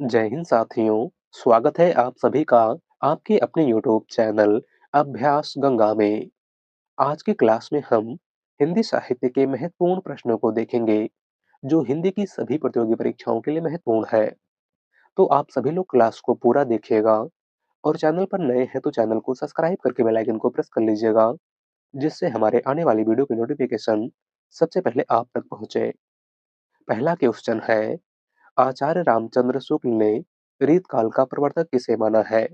जय हिंद साथियों, स्वागत है आप सभी का आपके अपने यूट्यूब चैनल अभ्यास गंगा में। आज की क्लास में हम हिंदी साहित्य के महत्वपूर्ण प्रश्नों को देखेंगे, जो हिंदी की सभी प्रतियोगी परीक्षाओं के लिए महत्वपूर्ण है। तो आप सभी लोग क्लास को पूरा देखिएगा और चैनल पर नए हैं तो चैनल को सब्सक्राइब करके बेल आइकन को प्रेस कर लीजिएगा, जिससे हमारे आने वाली वीडियो की नोटिफिकेशन सबसे पहले आप तक पहुंचे। पहला क्वेश्चन है, आचार्य रामचंद्र शुक्ल ने रीतकाल का प्रवर्तक किसे माना है?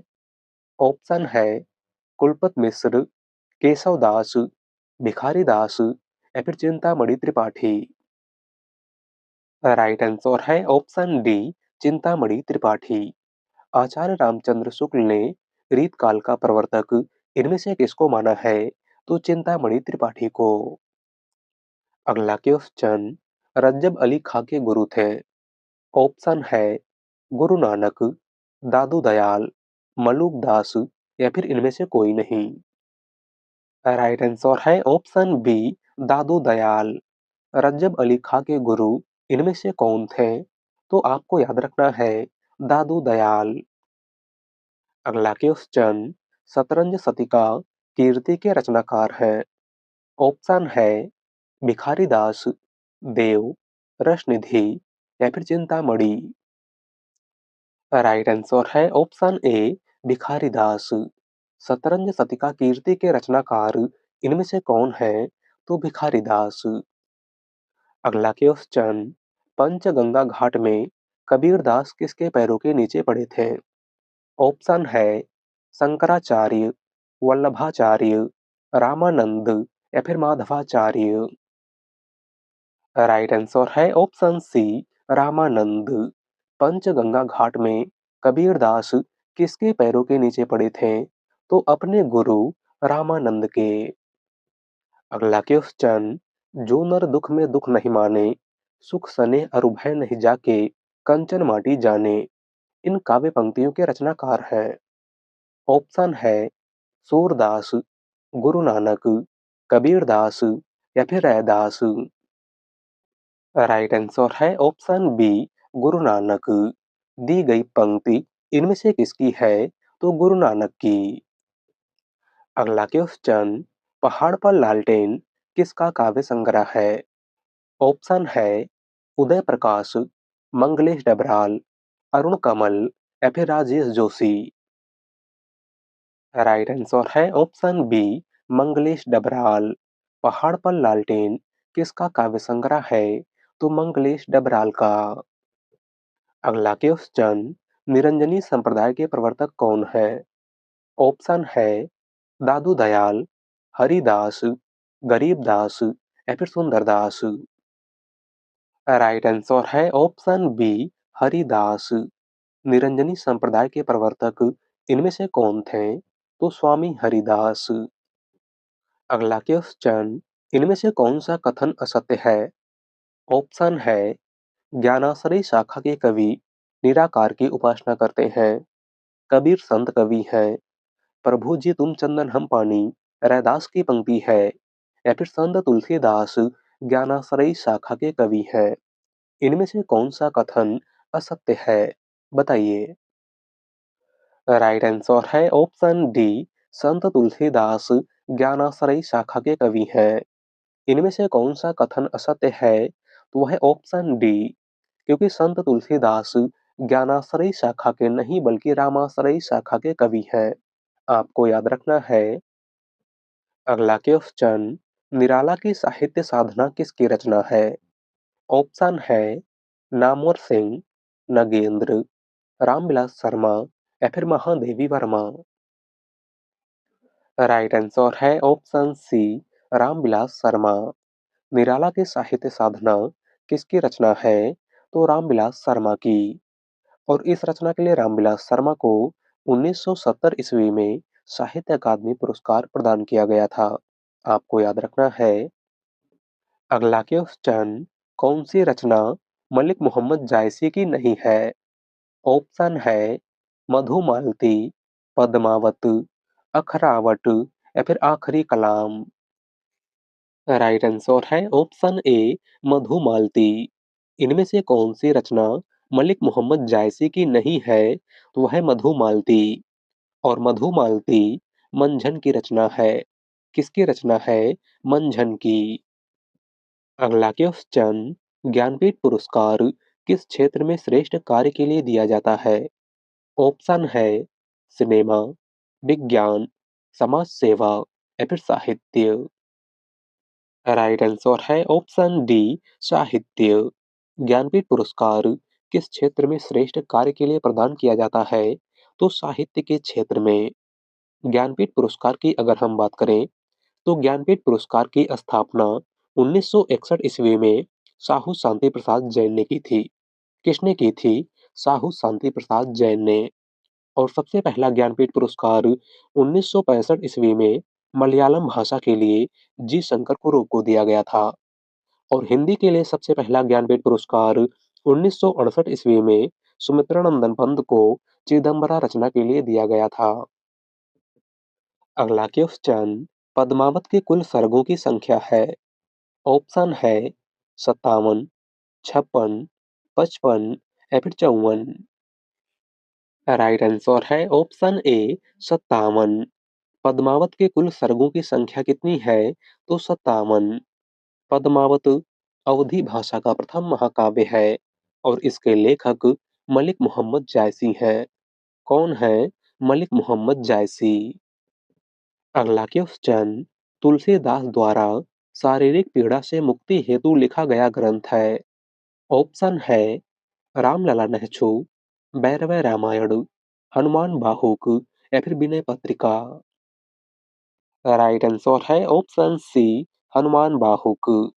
ऑप्शन है कुलपत मिश्र, केशव दास, भिखारी दास या फिर चिंतामणि त्रिपाठी। राइट आंसर है ऑप्शन डी, चिंतामणि त्रिपाठी। आचार्य रामचंद्र शुक्ल ने रीतकाल का प्रवर्तक इनमें से किसको माना है? तो चिंतामणि त्रिपाठी को। अगला क्वेश्चन, रज्जब अली खां के गुरु थे। ऑप्शन है गुरु नानक, दादू दयाल, मलूक दास या फिर इनमें से कोई नहीं। राइट आंसर है ऑप्शन बी, दादू दयाल। रज्जब अली खां के गुरु इनमें से कौन थे? तो आपको याद रखना है दादू दयाल। अगला क्वेश्चन, शतरंज शतिका कीर्ति के रचनाकार हैं। ऑप्शन है भिखारी दास, देव, रसनिधि या फिर चिंतामणि। राइट आंसर है ऑप्शन ए, भिखारी दास। शतरंज शतिका कीर्ति के रचनाकार इनमें से कौन है? तो भिखारी दास। अगला क्वेश्चन, पंचगंगा घाट में कबीर दास किसके पैरों के नीचे पड़े थे? ऑप्शन है शंकराचार्य, वल्लभाचार्य, रामानंद या फिर माधवाचार्य। राइट आंसर है ऑप्शन सी, रामानंद। पंचगंगा घाट में कबीर दास किसके पैरों के नीचे पड़े थे? तो अपने गुरु रामानंद के। अगला क्वेश्चन, जो नर दुख में दुख नहीं माने, सुख सने अरु भय नहीं जाके, कंचन माटी जाने, इन काव्य पंक्तियों के रचनाकार हैं। ऑप्शन है सूरदास, गुरु नानक, कबीर दास या फिर रैदास। राइट आंसर है ऑप्शन बी, गुरु नानक। दी गई पंक्ति इनमें से किसकी है? तो गुरु नानक की। अगला क्वेश्चन, पहाड़ पर लालटेन किसका काव्य संग्रह है? ऑप्शन है उदय प्रकाश, मंगलेश डबराल, अरुण कमल या फिर राजेश जोशी। राइट आंसर है ऑप्शन बी, मंगलेश डबराल। पहाड़ पर लालटेन किसका काव्य संग्रह है? तो मंगलेश डबराल का। अगला क्वेश्चन, निरंजनी संप्रदाय के प्रवर्तक कौन है? ऑप्शन है दादू दयाल, हरिदास, गरीबदास या फिर सुंदरदास। राइट आंसर है ऑप्शन बी, हरिदास। निरंजनी संप्रदाय के प्रवर्तक इनमें से कौन थे? तो स्वामी हरिदास। अगला क्वेश्चन, इनमें से कौन सा कथन असत्य है? ऑप्शन है ज्ञानाश्रय शाखा के कवि निराकार की उपासना करते हैं, कबीर संत कवि हैं, प्रभु जी तुम चंदन हम पानी रैदास की पंक्ति है या फिर संत तुलसीदास ज्ञानाश्रयी शाखा के कवि हैं। इनमें से कौन सा कथन असत्य है? बताइए। राइट आंसर है ऑप्शन डी, संत तुलसीदास ज्ञानाश्रयी शाखा के कवि हैं। इनमें से कौन सा कथन असत्य है? तो वह ऑप्शन डी, क्योंकि संत तुलसीदास ज्ञानाश्रयी शाखा के नहीं बल्कि रामाश्रयी शाखा के कवि हैं। आपको याद रखना है। अगला क्वेश्चन, निराला की साहित्य साधना किसकी रचना है? ऑप्शन है नामवर सिंह, नगेंद्र, रामविलास शर्मा या फिर महादेवी वर्मा। राइट आंसर है ऑप्शन सी, रामविलास शर्मा। निराला की साहित्य साधना किसकी रचना है? तो रामविलास शर्मा की। और इस रचना के लिए रामविलास शर्मा को 1970 ईस्वी में साहित्य अकादमी पुरस्कार प्रदान किया गया था। आपको याद रखना है। अगला क्वेश्चन, कौन सी रचना मलिक मोहम्मद जायसी की नहीं है? ऑप्शन है मधुमालती, पद्मावत, अखरावट या फिर आखिरी कलाम। राइट आंसर है ऑप्शन ए, मधुमालती। इनमें से कौन सी रचना मलिक मोहम्मद जायसी की नहीं है, तो वह मधुमालती। और मधुमालती मंझन की रचना है। किसकी रचना है? मंझन की। अगला क्वेश्चन, ज्ञानपीठ पुरस्कार किस क्षेत्र में श्रेष्ठ कार्य के लिए दिया जाता है? ऑप्शन है सिनेमा, विज्ञान, समाज सेवा या फिर साहित्य। राइट आंसर है ऑप्शन डी, साहित्य। ज्ञानपीठ पुरस्कार किस क्षेत्र में श्रेष्ठ कार्य के लिए प्रदान किया जाता है? तो साहित्य के क्षेत्र में। ज्ञानपीठ पुरस्कार की अगर हम बात करें, तो ज्ञानपीठ पुरस्कार की स्थापना 1961 ईस्वी में साहू शांति प्रसाद जैन ने की थी। किसने की थी? साहू शांति प्रसाद जैन ने। और सबसे पहला ज्ञानपीठ पुरस्कार 1965 ईस्वी में मलयालम भाषा के लिए जी शंकर को दिया गया था। और हिंदी के लिए सबसे पहला ज्ञानपीठ पुरस्कार 1968 ईस्वी में सुमित्रा नंदन पंत को चिदम्बरा रचना के लिए दिया गया था। अगला क्वेश्चन, पद्मावत के कुल सर्गों की संख्या है? ऑप्शन है 57, 56, 55 या फिर 54। राइट आंसर है ऑप्शन ए, 57। पद्मावत के कुल सर्गों की संख्या कितनी है? तो 57। पद्मावत अवधी भाषा का प्रथम महाकाव्य है और इसके लेखक मलिक मोहम्मद जायसी हैं। कौन है मलिक मोहम्मद जायसी? अगला क्वेश्चन, तुलसीदास द्वारा शारीरिक पीड़ा से मुक्ति हेतु लिखा गया ग्रंथ है? ऑप्शन है रामलला नहछु, भैरव रामायण, हनुमान बाहुक या फिर विनय पत्रिका। राइट आंसर है ऑप्शन सी, हनुमान बाहुक।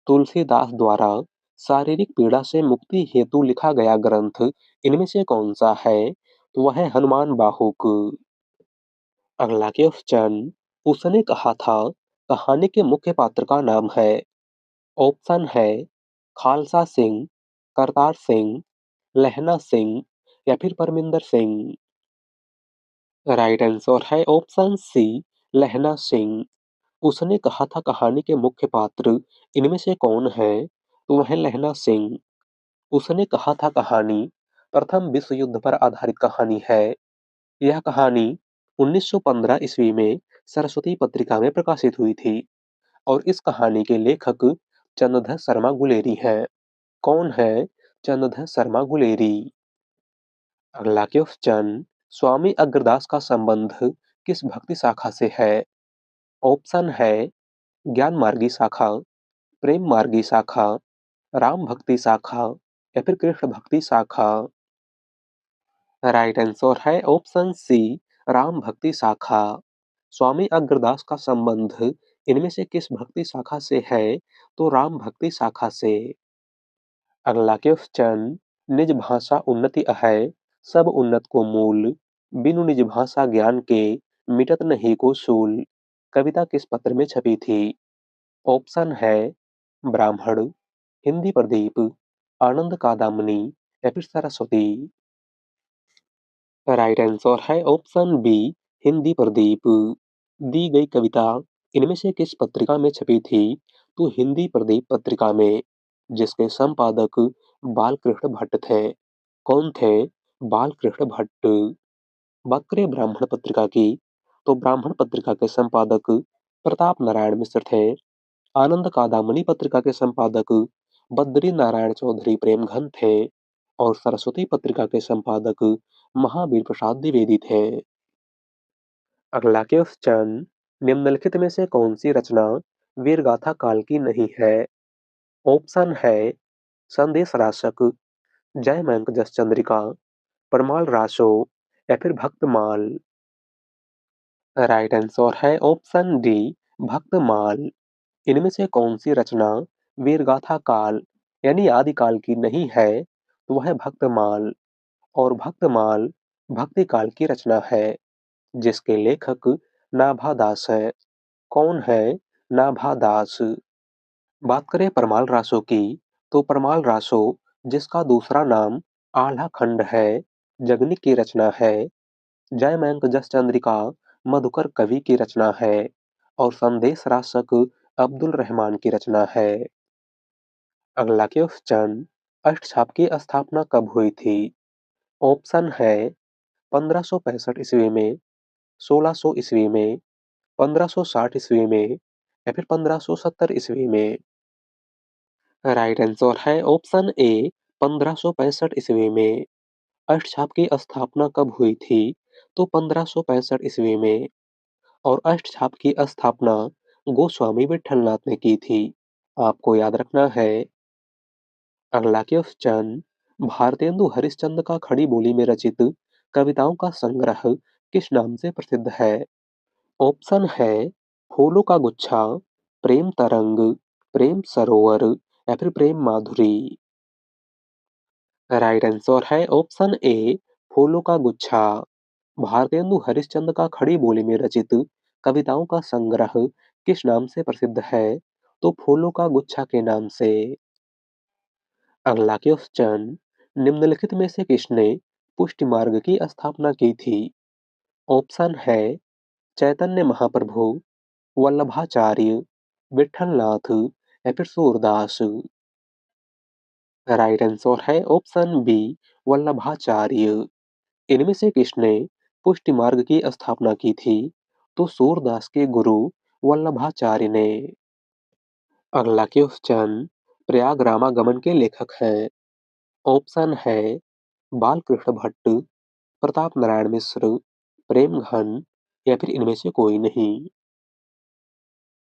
तुलसीदास द्वारा शारीरिक पीड़ा से मुक्ति हेतु लिखा गया ग्रंथ इनमें से कौन सा है? तो वह है हनुमान बाहुक। अगला क्वेश्चन, उसने कहा था कहानी के मुख्य पात्र का नाम है? ऑप्शन है खालसा सिंह, करतार सिंह, लहना सिंह या फिर परमिंदर सिंह। राइट आंसर है ऑप्शन सी, लहना सिंह। उसने कहा था कहानी के मुख्य पात्र इनमें से कौन है? तो वह है लहना सिंह। उसने कहा था कहानी प्रथम विश्व युद्ध पर आधारित कहानी है। यह कहानी 1915 ईस्वी में सरस्वती पत्रिका में प्रकाशित हुई थी और इस कहानी के लेखक चंद्रधर शर्मा गुलेरी हैं। कौन है चंद्रधर शर्मा गुलेरी? अगला क्वेश्चन, स्वामी अग्रदास का संबंध किस भक्ति शाखा से है? ऑप्शन है ज्ञान मार्गी शाखा, प्रेम मार्गी शाखा, राम भक्ति शाखा या फिर कृष्ण भक्ति शाखा। राइट आंसर है ऑप्शन सी, राम भक्ति शाखा। स्वामी अग्रदास का संबंध इनमें से किस भक्ति शाखा से है? तो राम भक्ति शाखा से। अगला क्वेश्चन, निज भाषा उन्नति है, सब उन्नत को मूल, बिनु निज भाषा ज्ञान के मिटत नहीं को सूल। कविता किस पत्र में छपी थी? ऑप्शन है ब्राह्मण, हिंदी प्रदीप, आनंद कादामनी या फिर सरस्वती। राइट आंसर है ऑप्शन बी, हिंदी प्रदीप। दी गई कविता इनमें से किस पत्रिका में छपी थी? तो हिंदी प्रदीप पत्रिका में, जिसके संपादक बालकृष्ण भट्ट थे। कौन थे? बालकृष्ण भट्ट। बात करें ब्राह्मण पत्रिका की, तो ब्राह्मण पत्रिका के संपादक प्रताप नारायण मिश्र थे। आनंद कादामनी पत्रिका के संपादक बद्री नारायण चौधरी प्रेमघन थे और सरस्वती पत्रिका के संपादक महावीर प्रसाद द्विवेदी थे। अगला क्वेश्चन, निम्नलिखित में से कौन सी रचना वीरगाथा काल की नहीं है? ऑप्शन है संदेश राशक, जयमंक जस चंद्रिका, परमाल रासो या फिर भक्तमाल। राइट आंसर है ऑप्शन डी, भक्तमाल। इनमें से कौन सी रचना वीरगाथा काल यानी आदिकाल की नहीं है? तो वह है भक्तमाल। और भक्तमाल भक्ति काल की रचना है, जिसके लेखक नाभादास हैं। कौन है नाभादास? बात करें परमाल रासो की, तो परमाल रासो, जिसका दूसरा नाम आल्हा खंड है, जगनी की रचना है। जयमंक जस चंद्रिका मधुकर कवि की रचना है और संदेश रासक अब्दुल रहमान की रचना है। अगला क्वेश्चन, अष्टछाप की स्थापना कब हुई थी? ऑप्शन है 1565 ईस्वी में, 1600 ईस्वी में, 1560 ईस्वी में या फिर 1570 ईस्वी में। राइट आंसर है ऑप्शन ए 1565 ईस्वी में। अष्टछाप की स्थापना कब हुई थी? तो 1565 ईस्वी में। और अष्टछाप की स्थापना गोस्वामी विठलनाथ ने की थी। आपको याद रखना है। अगला क्वेश्चन, भारतेंदु हरिश्चंद्र का खड़ी बोली में रचित कविताओं का संग्रह किस नाम से प्रसिद्ध है? ऑप्शन है फूलों का गुच्छा, प्रेम तरंग, प्रेम सरोवर या फिर प्रेम माधुरी। राइट आंसर है ऑप्शन ए फूलों का गुच्छा। भारतेंदु हरिश्चंद्र का खड़ी बोली में रचित कविताओं का संग्रह किस नाम से प्रसिद्ध है? तो फूलों का गुच्छा के नाम से। अगला क्वेश्चन, निम्नलिखित में से किसने पुष्टि मार्ग की स्थापना की थी? ऑप्शन है चैतन्य महाप्रभु, वल्लभाचार्य, विठलनाथ या फिर सूरदास। राइट आंसर है ऑप्शन बी वल्लभाचार्य। इनमें से किसने पुष्टि मार्ग की स्थापना की थी? तो सूरदास के गुरु वल्लभाचार्य ने। अगला क्वेश्चन, प्रयाग रामागमन के लेखक हैं। ऑप्शन है बालकृष्ण भट्ट, प्रताप नारायण मिश्र, प्रेम घन या फिर इनमें से कोई नहीं।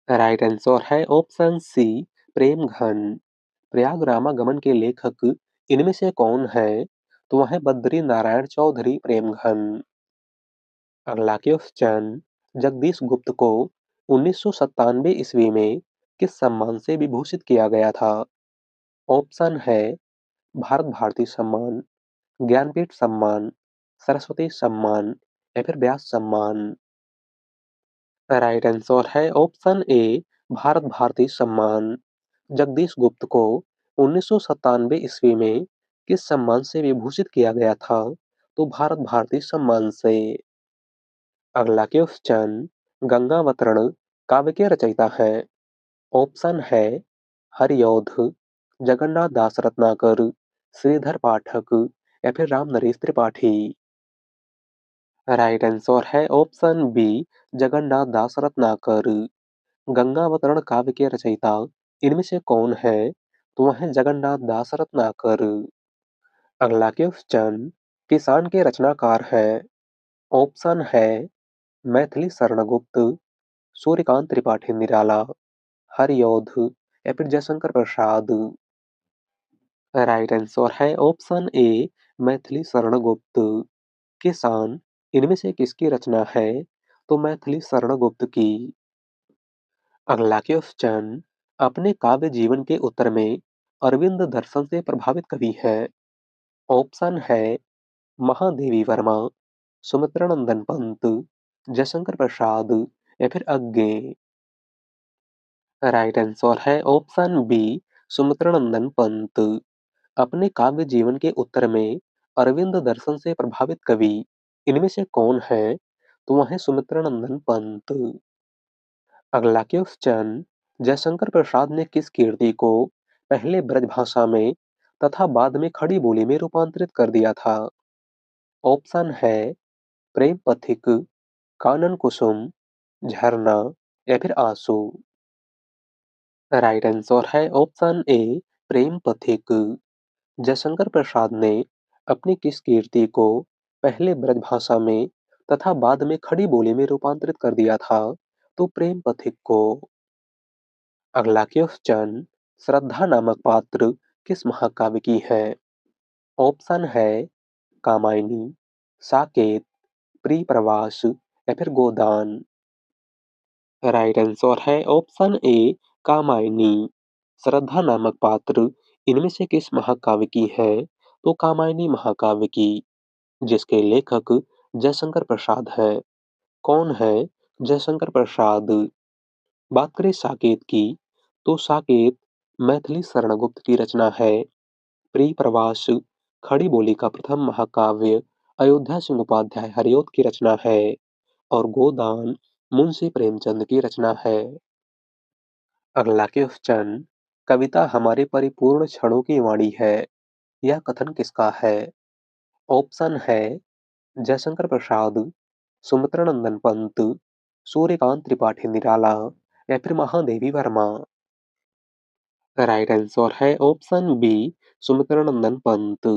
राइट आंसर है ऑप्शन सी प्रेम घन। प्रयाग रामागमन के लेखक इनमें से कौन है? तो वह है बद्री नारायण चौधरी प्रेमघन। अगला क्वेश्चन, जगदीश गुप्त को 1997 ईस्वी में किस सम्मान से विभूषित किया गया था? ऑप्शन है भारत भारती सम्मान, ज्ञानपीठ सम्मान, सरस्वती सम्मान या फिर व्यास सम्मान। राइट आंसर है ऑप्शन ए भारत भारती सम्मान। जगदीश गुप्त को 1997 ईस्वी में किस सम्मान से विभूषित किया गया था? तो भारत भारती सम्मान से। अगला क्वेश्चन, गंगावतरण काव्य के रचयिता हैं। ऑप्शन है हरिऔध, जगन्नाथ दास रत्नाकर, श्रीधर पाठक या फिर राम नरेश त्रिपाठी। राइट आंसर है ऑप्शन बी जगन्नाथ दास रत्नाकर। गंगावतरण काव्य के रचयिता इनमें से कौन है? तो वह है जगन्नाथ दास रत्नाकर। अगला क्वेश्चन, किसान के रचनाकार हैं। ऑप्शन है मैथिली शरणगुप्त, सूर्यकांत त्रिपाठी निराला, हरिऔध या फिर जयशंकर प्रसाद। राइट आंसर है ऑप्शन ए मैथिली शरणगुप्त। किसान इनमें से किसकी रचना है? तो मैथिली शरणगुप्त की। अगला क्वेश्चन, अपने काव्य जीवन के उत्तर में अरविंद दर्शन से प्रभावित कवि है। ऑप्शन है महादेवी वर्मा, सुमित्रानंदन पंत, जयशंकर प्रसाद या फिर अज्ञे। राइट आंसर है ऑप्शन बी सुमित्रानंदन पंत। अपने काव्य जीवन के उत्तर में अरविंद दर्शन से प्रभावित कवि इनमें से कौन है? तो वह है सुमित्रानंदन पंत। अगला क्वेश्चन, जयशंकर प्रसाद ने किस कीर्ति को पहले ब्रजभाषा में तथा बाद में खड़ी बोली में रूपांतरित कर दिया था? ऑप्शन है प्रेम पथिक, कानन कुसुम, झरना या फिर आंसू। राइट आंसर है ऑप्शन ए प्रेम पथिक। जयशंकर प्रसाद ने अपनी किस कीर्ति को पहले ब्रजभाषा में तथा बाद में खड़ी बोली में रूपांतरित कर दिया था? तो प्रेम पथिक को। अगला क्वेश्चन, श्रद्धा नामक पात्र किस महाकाव्य की है? ऑप्शन है कामायनी, साकेत, प्रिय प्रवास या फिर गोदान। राइट आंसर है ऑप्शन ए कामायनी। श्रद्धा नामक पात्र इनमें से किस महाकाव्य की है? तो कामायनी महाकाव्य की, जिसके लेखक जयशंकर प्रसाद हैं। कौन है जयशंकर प्रसाद? बात करें साकेत की, तो साकेत मैथिली शरणगुप्त की रचना है। प्रिय प्रवास खड़ी बोली का प्रथम महाकाव्य अयोध्या सिंह उपाध्याय हरिऔध की रचना है। और गोदान मुंशी प्रेमचंद की रचना है। अगला क्वेश्चन, कविता हमारे परिपूर्ण क्षणों की वाणी है। यह कथन किसका है? ऑप्शन है जयशंकर प्रसाद, सुमित्रा नंदन पंत, सूर्यकांत त्रिपाठी निराला या फिर महादेवी वर्मा। राइट आंसर है ऑप्शन बी, सुमित्रा नंदन पंत।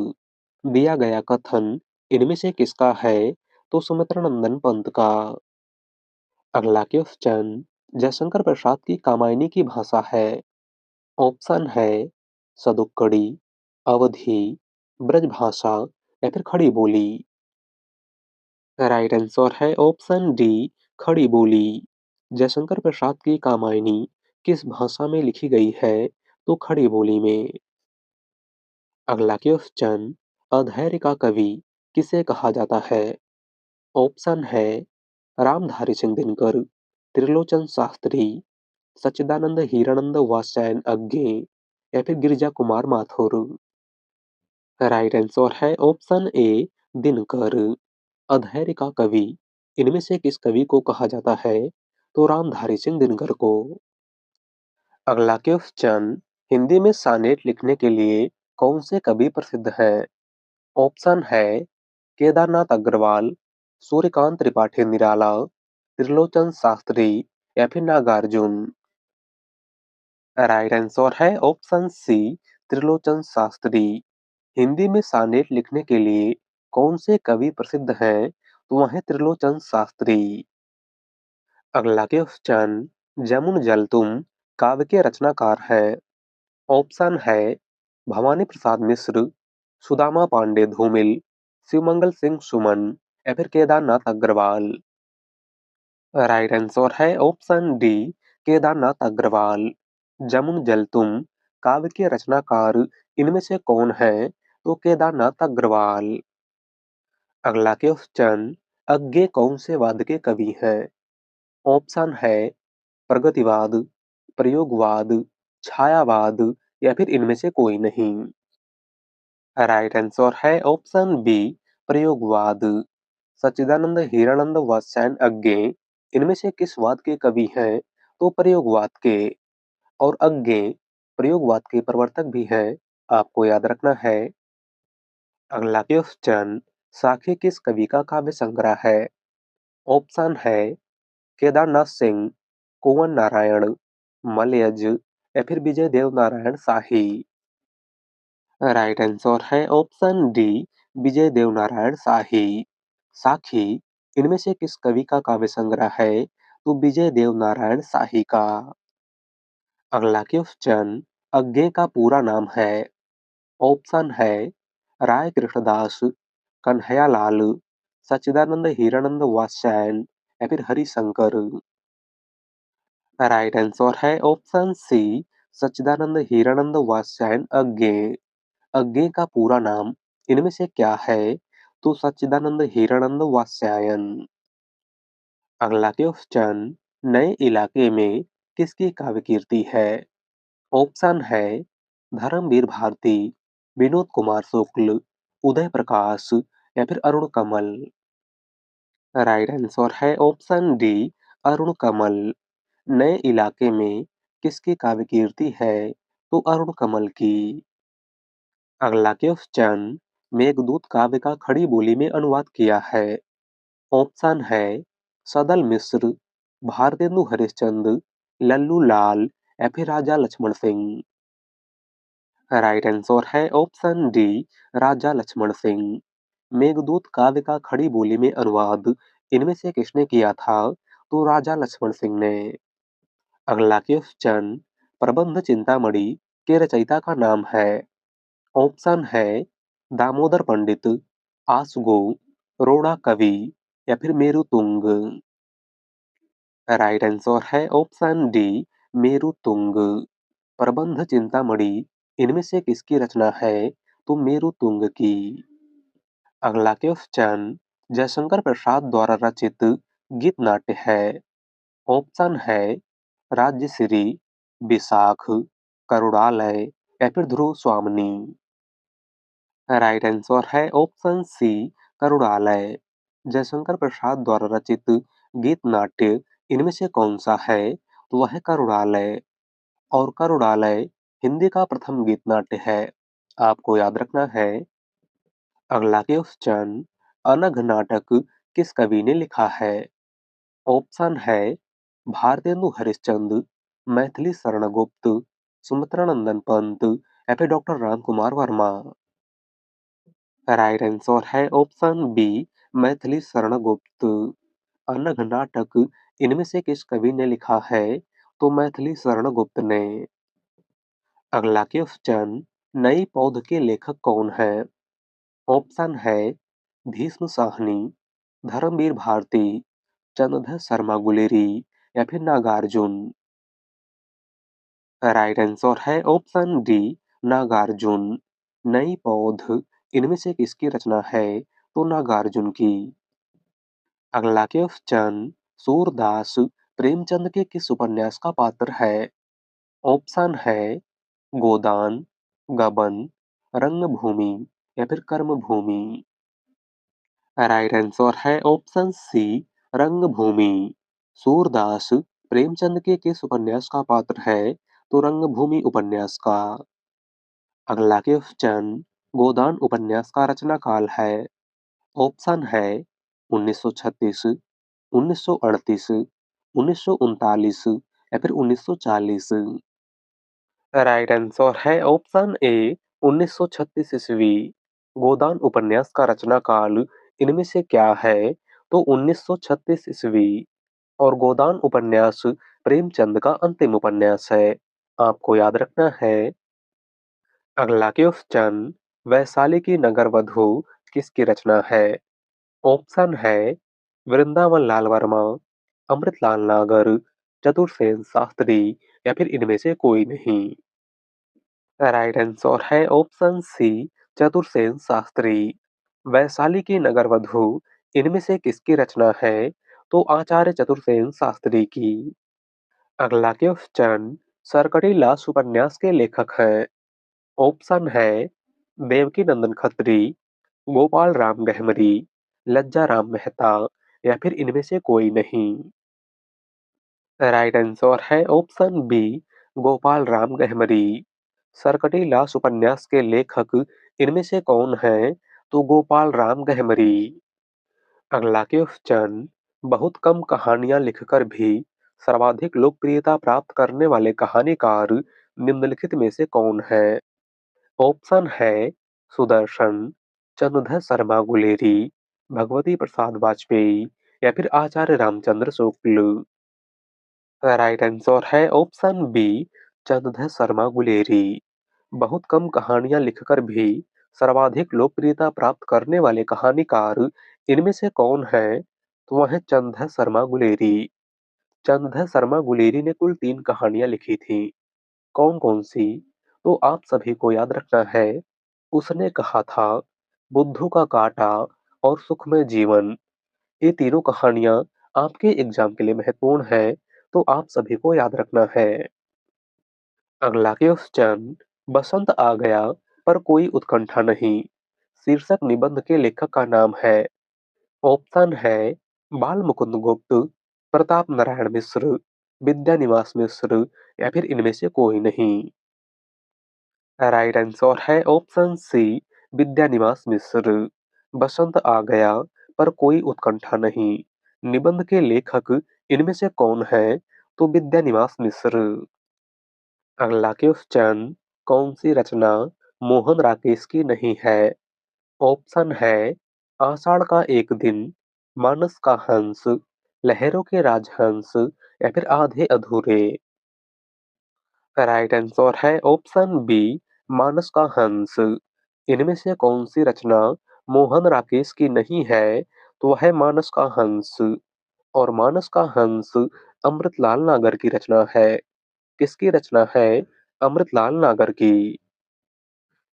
दिया गया कथन इनमें से किसका है? तो सुमित्रा नंदन पंत का। अगला क्वेश्चन, जयशंकर प्रसाद की कामायनी की भाषा है। ऑप्शन है सदुक्कड़ी, अवधी, ब्रजभाषा या फिर खड़ी बोली। राइट आंसर है ऑप्शन डी, खड़ी बोली। जयशंकर प्रसाद की कामायनी किस भाषा में लिखी गई है? तो खड़ी बोली में। अगला क्वेश्चन, अधैर्य का कवि किसे कहा जाता है? ऑप्शन है रामधारी सिंह दिनकर, त्रिलोचन शास्त्री, सच्चिदानंद हीरानंद वात्स्यायन अज्ञे या फिर गिरिजा कुमार माथुर। राइट आंसर है ऑप्शन ए, दिनकर। अधैर्य का कवि इनमें से किस कवि को कहा जाता है? तो रामधारी सिंह दिनकर को। अगला क्वेश्चन, हिंदी में सानेट लिखने के लिए कौन से कवि प्रसिद्ध हैं? ऑप्शन है केदारनाथ अग्रवाल, सूर्यकांत त्रिपाठी निराला, त्रिलोचन शास्त्री या फिर नागार्जुन। राइट आंसर है ऑप्शन सी, त्रिलोचन शास्त्री। हिंदी में सानेट लिखने के लिए कौन से कवि प्रसिद्ध हैं? तो वह है त्रिलोचन शास्त्री। अगला क्वेश्चन, जमुन जल तुम काव्य के रचनाकार हैं। ऑप्शन है भवानी प्रसाद मिश्र, सुदामा पांडे धूमिल, शिवमंगल सिंह सुमन या फिर केदारनाथ अग्रवाल। राइट आंसर है ऑप्शन डी, केदारनाथ अग्रवाल। जमुन जल तुम काव्य के रचनाकार इनमें से कौन है? तो केदारनाथ अग्रवाल। अगला क्वेश्चन, अज्ञे कौन से वाद के कवि हैं? ऑप्शन है प्रगतिवाद, प्रयोगवाद, छायावाद या फिर इनमें से कोई नहीं। राइट आंसर है ऑप्शन बी, प्रयोगवाद। सच्चिदानंद हीरानंद वात्स्यायन अज्ञे इनमें से किस वाद के कवि हैं? तो प्रयोगवाद के। और अज्ञे प्रयोगवाद के प्रवर्तक भी हैं, आपको याद रखना है। अगला क्वेश्चन, साखी किस कवि का काव्य संग्रह है? ऑप्शन है केदारनाथ सिंह, कुंवर नारायण, मलयज या फिर विजय देव नारायण शाही। राइट आंसर है ऑप्शन डी, विजय देव नारायण शाही। साखी इनमें से किस कवि का काव्य संग्रह है? तो विजय देव नारायण शाही का। अगला क्वेश्चन, अज्ञे का पूरा नाम है। ऑप्शन है राय कृष्णदास, कन्हैयालाल, सच्चिदानंद हीरानंद वात्स्यायन या फिर हरिशंकर। राइट आंसर है ऑप्शन सी, सच्चिदानंद हीरानंद वात्स्यायन अज्ञे। अज्ञे का पूरा नाम इनमें से क्या है? तो सच्चिदानंद हीरानंद वात्स्यायन। अगला क्वेश्चन, नए इलाके में किसकी काव्य कीर्ति है? ऑप्शन है धर्मवीर भारती, विनोद कुमार शुक्ल, उदय प्रकाश या फिर अरुण कमल। राइट आंसर है ऑप्शन डी, अरुण कमल। नए इलाके में किसकी काव्य कीर्ति है? तो अरुण कमल की। अगला क्वेश्चन, मेघदूत काव्य का खड़ी बोली में अनुवाद किया है। ऑप्शन है सदल मिश्र, भारतेंदु हरिश्चंद्र, लल्लू लाल या फिर राजा लक्ष्मण सिंह। राइट आंसर है ऑप्शन डी, राजा लक्ष्मण सिंह। मेघदूत काव्य का खड़ी बोली में अनुवाद इनमें से किसने किया था? तो राजा लक्ष्मण सिंह ने। अगला क्वेश्चन, प्रबंध चिंतामणि के रचयिता का नाम है। ऑप्शन है दामोदर पंडित, आसुगो, रोड़ा कवि या फिर मेरुतुंग। राइट आंसर है ऑप्शन डी, मेरुतुंग। प्रबंध चिंतामणि इनमें से किसकी रचना है? तो मेरुतुंग की। अगला क्वेश्चन, जयशंकर प्रसाद द्वारा रचित गीत नाट्य है। ऑप्शन है राज्यश्री, विशाख, करुणालय या फिर ध्रुव स्वामिनी। राइट आंसर है ऑप्शन सी, करुणालय। जयशंकर प्रसाद द्वारा रचित गीत नाट्य इनमें से कौन सा है? तो वह है करुणालय। और करुणालय हिंदी का प्रथम गीत नाट्य है। आपको याद रखना है अगला क्वेश्चन, अनघ नाटक किस कवि ने लिखा है? ऑप्शन है भारतेंदु हरिश्चंद्र, मैथिली शरण गुप्त, सुमित्रानंदन पंत या फिर doctor Ram Kumar Verma. Right answer है ऑप्शन बी, मैथिली शरण गुप्त। अनघ नाटक इनमें से किस कवि ने लिखा है? तो मैथिली शरण गुप्त ने। अगला क्वेश्चन, नई पौध के लेखक कौन है? ऑप्शन है भीष्म साहनी, धर्मवीर भारती, चंद्रधर शर्मा गुलेरी या फिर नागार्जुन। राइट आंसर है ऑप्शन डी, नागार्जुन। नई पौध इनमें से किसकी रचना है? तो नागार्जुन की। अगला क्वेश्चन, सूरदास प्रेमचंद के किस उपन्यास का पात्र है? ऑप्शन है गोदान, गबन, रंगभूमि या फिर कर्मभूमि। राइट आंसर है ऑप्शन सी, रंगभूमि। सूरदास प्रेमचंद के किस उपन्यास का पात्र है? तो रंगभूमि उपन्यास का। अगला क्वेश्चन, गोदान उपन्यास का रचना काल है? ऑप्शन है 1936, 1938, 1939 या फिर 1940। राइट आंसर है ऑप्शन ए, 1936 ईस्वी। गोदान उपन्यास का रचना काल इनमें से क्या है? तो 1936 ईस्वी। और गोदान उपन्यास प्रेमचंद का अंतिम उपन्यास है। आपको याद रखना है। अगला क्वेश्चन, वैशाली की नगर वधू किसकी रचना है? ऑप्शन है वृंदावन लाल वर्मा, अमृतलाल नागर, चतुरसेन शास्त्री या फिर इनमें से कोई नहीं। राइट आंसर है ऑप्शन सी, चतुरसेन शास्त्री। वैशाली की नगर वधू इनमें से किसकी रचना है? तो आचार्य चतुरसेन शास्त्री की। अगला क्वेश्चन, सरकटी लाश उपन्यास के लेखक हैं? ऑप्शन है देवकी नंदन खत्री, गोपाल राम गहमरी, लज्जा राम मेहता या फिर इनमें से कोई नहीं। राइट आंसर है ऑप्शन बी, गोपाल राम गहमरी। सरकटी लाश उपन्यास के लेखक इनमें से कौन है? तो गोपाल राम गहमरी। अगला क्वेश्चन, बहुत कम कहानियां लिखकर भी सर्वाधिक लोकप्रियता प्राप्त करने वाले कहानीकार निम्नलिखित में से कौन है? ऑप्शन है सुदर्शन, चंद्रधर शर्मा गुलेरी, भगवती प्रसाद वाजपेयी या फिर आचार्य रामचंद्र शुक्ल। राइट आंसर है ऑप्शन बी, चंद्रधर शर्मा गुलेरी। बहुत कम कहानियां लिखकर भी सर्वाधिक लोकप्रियता प्राप्त करने वाले कहानीकार इनमें से कौन है? तो वह है चंद्रधर शर्मा गुलेरी। चंद्रधर शर्मा गुलेरी ने कुल 3 कहानियां लिखी थी। कौन कौन सी? तो आप सभी को याद रखना है। उसने कहा था, बुद्धू का कांटा और सुखमय जीवन। ये तीनों कहानियां आपके एग्जाम के लिए महत्वपूर्ण है, तो आप सभी को याद रखना है। अगला क्वेश्चन, बसंत आ गया पर कोई उत्कंठा नहीं शीर्षक निबंध के लेखक का नाम है? ऑप्शन है बाल मुकुंद गुप्त, प्रताप नारायण मिश्र, विद्यानिवास मिश्र या फिर इनमें से कोई नहीं। राइट आंसर है ऑप्शन सी, विद्यानिवास मिश्र। बसंत आ गया पर कोई उत्कंठा नहीं निबंध के लेखक इनमें से कौन है? तो विद्यानिवास मिश्र। अगला क्वेश्चन, कौन सी रचना मोहन राकेश की नहीं है? ऑप्शन है आषाढ़ का एक दिन, मानस का हंस, लहरों के राजहंस या फिर आधे अधूरे। राइट आंसर है ऑप्शन बी, मानस का हंस। इनमें से कौन सी रचना मोहन राकेश की नहीं है? तो वह है मानस का हंस। और मानस का हंस अमृतलाल नागर की रचना है। किसकी रचना है? अमृतलाल नागर की।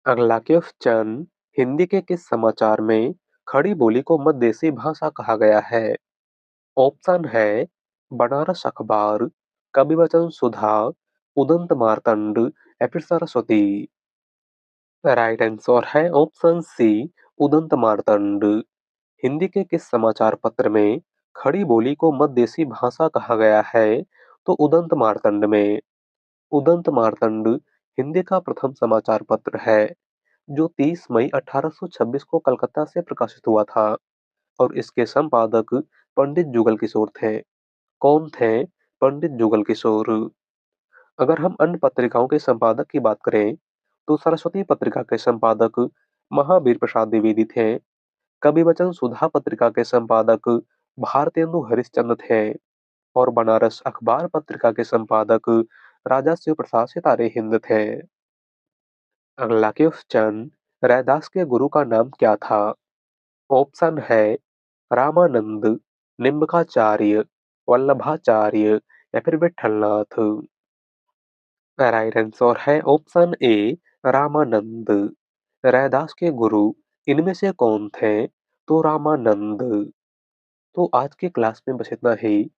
अगला क्वेश्चन, हिंदी के किस समाचार में खड़ी बोली को मध्यदेशी भाषा कहा गया है? ऑप्शन है बनारस अखबार, कविवचन सुधा, उदंत मार्तंड या फिर सरस्वती। राइट आंसर है ऑप्शन सी, उदंत मार्तंड। हिंदी के किस समाचार पत्र में खड़ी बोली को मध्यदेशी भाषा कहा गया है? तो उदंत मार्तंड में। उदंत मार्तंड हिंदी का प्रथम समाचार पत्र है। जो 30 मई 1826 को कलकत्ता से प्रकाशित हुआ था और इसके संपादक पंडित जुगल किशोर थे। कौन थे पंडित जुगल किशोर? अगर हम अन्य पत्रिकाओं के संपादक की बात करें, तो सरस्वती पत्रिका के संपादक महावीर प्रसाद द्विवेदी थे। कवि वचन सुधा पत्रिका के संपादक भारतेंदु हरिश्चंद्र थे और बनारस अखबार पत्रिका के संपादक राजा शिव प्रसाद सितारे हिंद थे। अगला क्वेश्चन, रैदास के गुरु का नाम क्या था? ऑप्शन है रामानंद, निम्बकाचार्य, वल्लभाचार्य या फिर विठलनाथ। राइट आंसर है ऑप्शन ए रामानंद। रैदास के गुरु इनमें से कौन थे? तो रामानंद। तो आज के क्लास में बस इतना ही।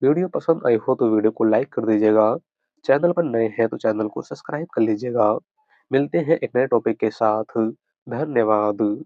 वीडियो पसंद आई हो तो वीडियो को लाइक कर दीजिएगा। चैनल पर नए हैं तो चैनल को सब्सक्राइब कर लीजिएगा। मिलते हैं एक नए टॉपिक के साथ। धन्यवाद।